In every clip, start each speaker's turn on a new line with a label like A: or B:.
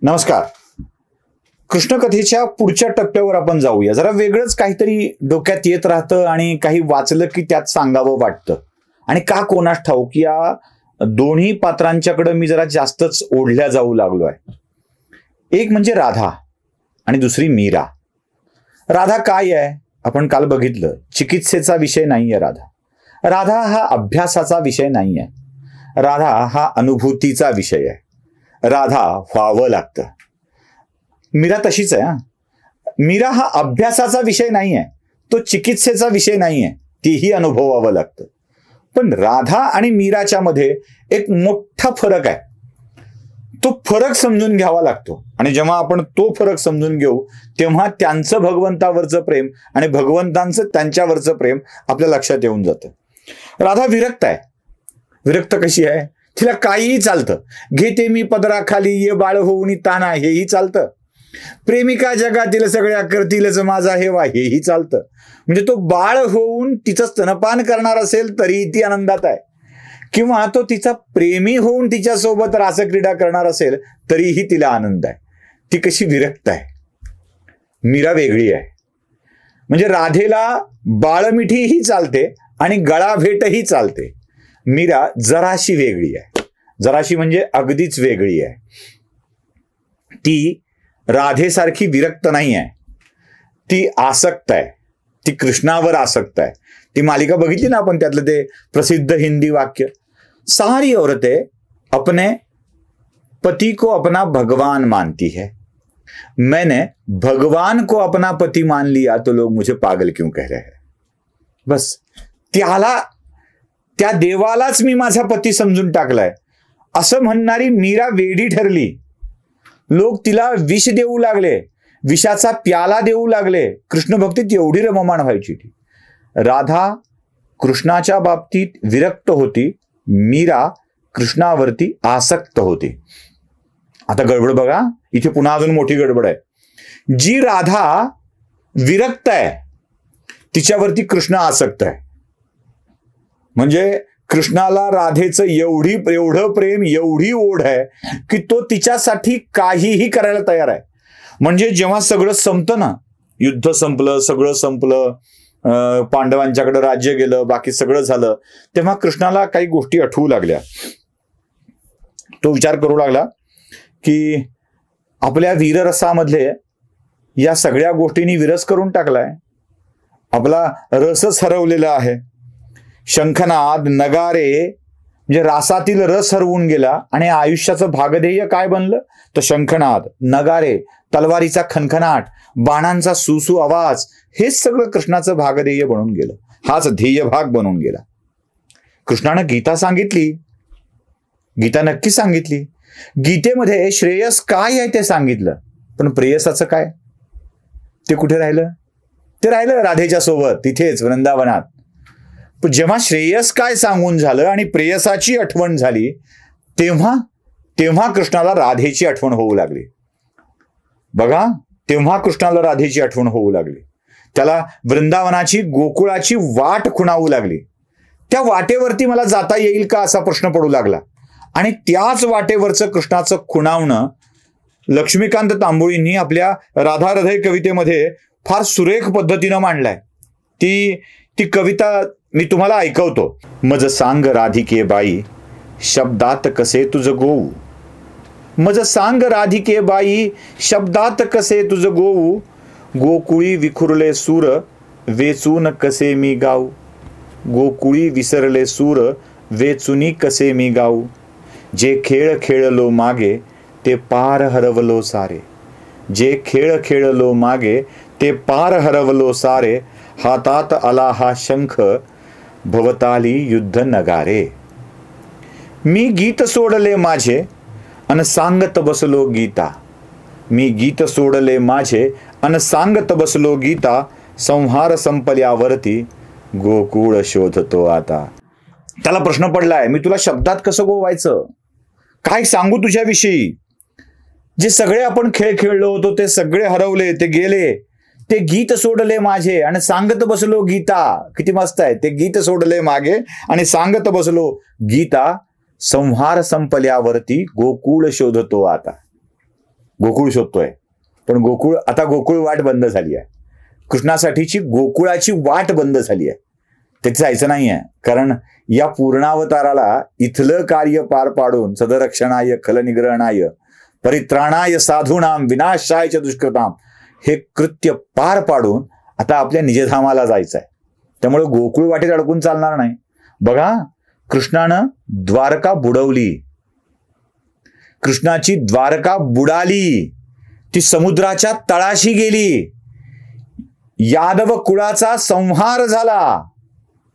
A: नमस्कार. कृष्णकथेच्या पुढच्या टप्प्यावर आपण जाऊया. जरा वेगळंच काहीतरी डोक्यात येत राहतं आणि काही वाचलं की त्यात सांगावं वाटतं. आणि का कोणास ठाऊक की या दोन्ही पात्रांच्याकडे मी जरा जास्तच ओढल्या जाऊ लागलो आहे. एक म्हणजे राधा आणि दुसरी मीरा. राधा काय आहे आपण काल बघितलं. चिकित्सेचा विषय नाहीये राधा. राधा हा अभ्यासाचा विषय नाहीये. राधा हा अनुभूतीचा विषय आहे. राधा व्हावं लागतं. मीरा तशीच आहे. मीरा हा अभ्यासाचा विषय नाहीये, तो चिकित्सेचा विषय नाहीये, तीही अनुभवावं लागतं. पण राधा आणि मीराच्या मध्ये एक मोठा फरक आहे. तो फरक समजून घ्यावा लागतो. आणि जेव्हा आपण तो फरक समजून घेऊ तेव्हा त्यांचं भगवंतावरचं प्रेम आणि भगवंतांचं त्यांच्यावरचं प्रेम आपल्या लक्षात येऊन जातं. राधा विरक्त आहे. विरक्त कशी आहे? तिला काहीही चालतं. घेते मी पदराखाली ये बाळ होऊन ताना, हेही चालतं. प्रेमिका जगातील सगळ्या करतीलच माझा हेवा, हेही चालतं. म्हणजे तो बाळ होऊन तिचं स्तनपान करणार असेल तरीही ती आनंदात आहे, किंवा तो तिचा प्रेमी होऊन तिच्यासोबत रासक्रीडा करणार असेल तरीही तिला आनंद आहे. ती कशी विरक्त आहे. मीरा वेगळी आहे. म्हणजे राधेला बाळमिठीही चालते आणि गळाभेटही चालते. मीरा जराशी वेगळी आहे. जराशी म्हणजे अगदीच वेगळी आहे. ती राधेसारखी विरक्त नाही आहे. ती आसक्त आहे. ती कृष्णावर आसक्त आहे. ती मालिका बघितली ना आपण, त्यातलं ते प्रसिद्ध हिंदी वाक्य, सारी औरतें अपने पति को अपना भगवान मानती है, मैंने भगवान को अपना पति मान लिया तो लोग मुझे पागल क्यों कह रहे हैं. बस त्या देवालाच मी माझा पती समजून टाकलाय असं म्हणणारी मीरा वेडी ठरली. लोक तिला विष देऊ लागले, विषाचा प्याला देऊ लागले. कृष्ण भक्तीत एवढी रममाण व्हायची ती. राधा कृष्णाच्या बाबतीत विरक्त होती. मीरा कृष्णावरती आसक्त होती. आता गडबड बघा, इथे पुन्हा अजून मोठी गडबड आहे. जी राधा विरक्त आहे तिच्यावरती कृष्ण आसक्त आहे. म्हणजे कृष्णाला राधेचं एवढं प्रेम, एवढी ओढ आहे की तो तिच्यासाठी काहीही करायला तयार आहे. म्हणजे जेव्हा सगळं संपतं ना, युद्ध संपलं, सगळं संपलं, पांडवांच्याकडे राज्य गेलं, बाकी सगळं झालं, तेव्हा कृष्णाला काही गोष्टी आठवू लागल्या. तो विचार करू लागला की आपल्या वीररसामधले या सगळ्या गोष्टींनी विरस करून टाकलाय. आपला रसच हरवलेला आहे. शंखनाद, नगारे, म्हणजे रासातील रस हरवून गेला आणि आयुष्याचं भागध्येय काय बनलं? तर शंखनाद, नगारे, तलवारीचा खनखनाट, बाणांचा सुसू आवाज, हेच सगळं कृष्णाचं भागध्येय बनून गेलं. हाच ध्येय भाग बनून गेला. कृष्णानं गीता सांगितली. गीता नक्की सांगितली. गीतेमध्ये श्रेयस काय आहे ते सांगितलं, पण प्रेयसाचं काय? ते कुठे राहिलं? ते राहिलं राधेच्या सोबत तिथेच वृंदावनात. पण जेव्हा श्रेयस काय सांगून झालं आणि प्रेयसाची आठवण झाली तेव्हा कृष्णाला राधेची आठवण होऊ लागली. बघा, तेव्हा कृष्णाला राधेची आठवण होऊ लागली. त्याला वृंदावनाची, गोकुळाची वाट खुणावू लागली. त्या वाटेवरती मला जाता येईल का असा प्रश्न पडू लागला. आणि त्याच वाटेवरचं कृष्णाचं खुणावणं लक्ष्मीकांत तांबोळींनी आपल्या राधा हृदय कवितेमध्ये फार सुरेख पद्धतीनं मांडलाय. ती कविता मी तुम्हाला ऐकवतो. मज सांग राधिके बाई, शब्दात कसे तुझ गोऊ. मज सांग राधिके बाई, शब्दात कसे तुझ गोऊ. गोकुळी विखुरले सूर, वेचून कसे मी गाऊ. गोकुळी विसरले सूर, वेचुनी कसे मी गाऊ. जे खेळ खेळलो मागे, ते पार हरवलो सारे. जे खेळ खेळलो मागे, ते पार हरवलो सारे. हातात आला हा शंख, भवताली युद्ध नगारे. मी गीत सोडले माझे अन सांगत बसलो गीता. मी गीत सोडले माझे अन सांगत बसलो गीता. संहार संपल्यावरती गोकुळ शोधतो आता. त्याला प्रश्न पडलाय, मी तुला शब्दात कसं गोवायचं? काय सांगू तुझ्याविषयी? जे सगळे आपण खेळ खेळलो होतो ते सगळे हरवले, ते गेले. ते गीत सोडले माझे आणि सांगत बसलो गीता. किती मस्त आहे. ते गीत सोडले मागे आणि सांगत बसलो गीता. संहार संपल्यावरती गोकुळ शोधतो आता. गोकुळ शोधतोय, पण गोकुळ वाट बंद झाली आहे. कृष्णासाठीची गोकुळाची वाट बंद झाली आहे. तिथे जायचं नाही आहे, कारण या पूर्णावताराला इथलं कार्य पार पाडून सदरक्षणाय खलनिग्रहणाय परित्राणाय साधूनाम विनाशाय च दुष्कृताम हे कृत्य पार पाडून आता आपल्या निजधामाला जायचं आहे. त्यामुळे गोकुळ वाटेत अडकून चालणार नाही. बघा, कृष्णानं द्वारका बुडवली, कृष्णाची द्वारका बुडाली, ती समुद्राच्या तळाशी गेली, यादव कुळाचा संहार झाला,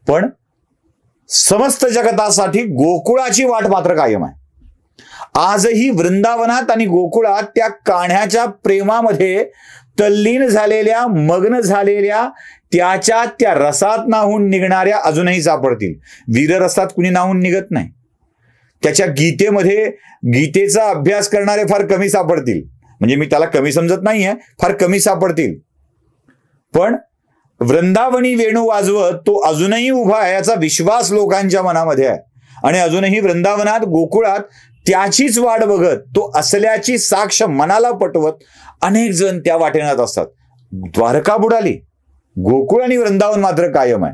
A: पण समस्त जगतासाठी गोकुळाची वाट मात्र कायम आहे. आजही वृंदावनात आणि गोकुळात त्या कान्ह्याच्या प्रेमामध्ये तल्लीन झालेल्या, मग्न झालेल्या, त्या रसात नाहून निघणाऱ्या अजूनही सापडतील. वीररसात कुणी नाहून निघत नाही. त्याच्या गीतेचा अभ्यास करणारे फार कमी सापडतील. म्हणजे मी त्याला कमी समजत नाहीये, फार कमी सापडतील. पण वृंदावनी वेणू वाजवत तो अजूनही उभा आहे याचा विश्वास लोकांच्या मनामध्ये आहे. आणि अजूनही वृंदावनात, गोकुळात त्याचीच वाट बघत, तो असल्याची साक्ष मनाला पटवत अनेक जण त्या वाटेनात असतात. द्वारका बुडाली, गोकुळ आणि वृंदावन मात्र कायम आहे.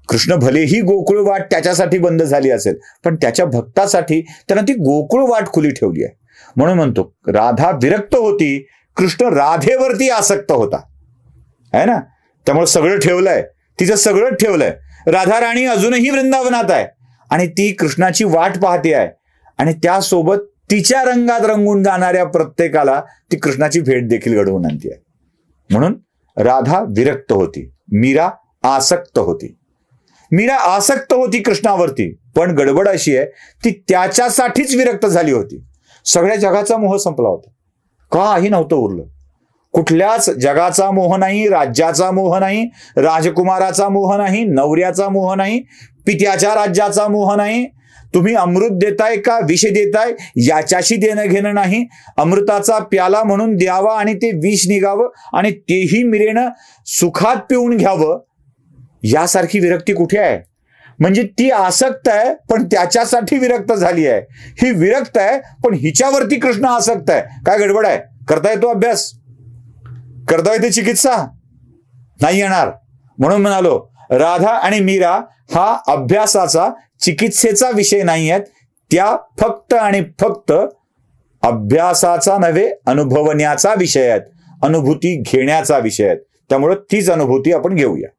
A: कृष्ण भलेही गोकुळ वाट त्याच्यासाठी बंद झाली असेल, पण त्याच्या भक्तासाठी त्यानं ती गोकुळ वाट खुली ठेवली आहे. म्हणून म्हणतो, राधा विरक्त होती, कृष्ण राधेवरती आसक्त होता, आहे ना. त्यामुळे सगळं ठेवलंय, तिचं सगळं ठेवलंय. राधा राणी अजूनही वृंदावनात आहे आणि ती कृष्णाची वाट पाहते आहे. आणि त्यासोबत तिच्या रंगात रंगून जाणाऱ्या प्रत्येकाला ती कृष्णाची भेट देखील घडवून आणते आहे. म्हणून राधा विरक्त होती, मीरा आसक्त होती. मीरा आसक्त होती कृष्णावरती, पण गडबड अशी आहे, ती त्याच्यासाठीच विरक्त झाली होती. सगळ्या जगाचा मोह संपला होता, काही नव्हतं उरलं. कुठल्याच जगाचा मोह नाही, राज्याचा मोह नाही, राजकुमाराचा मोह नाही, नवऱ्याचा मोह नाही, पित्याच्या राज्याचा मोह नाही. तुम्ही अमृत देताय का विष देताय याच्याशी देणं घेणं नाही. अमृताचा प्याला म्हणून द्यावा आणि ते विष निघावं आणि तेही मिरेनं सुखात पिऊन घ्यावं, यासारखी विरक्ती कुठे आहे? म्हणजे ती आसक्त आहे पण त्याच्यासाठी विरक्त झाली आहे. ही विरक्त आहे पण हिच्यावरती कृष्ण आसक्त आहे. काय गडबड आहे? करता येतो अभ्यास, करता येते चिकित्सा? नाही येणार. म्हणून म्हणालो, राधा आणि मीरा हा अभ्यासाचा, चिकित्सेचा विषय नाही आहेत. त्या फक्त आणि फक्त अभ्यासाचा नव्हे, अनुभवण्याचा विषय आहेत, अनुभूती घेण्याचा विषय आहेत. त्यामुळे तीच अनुभूती आपण घेऊया.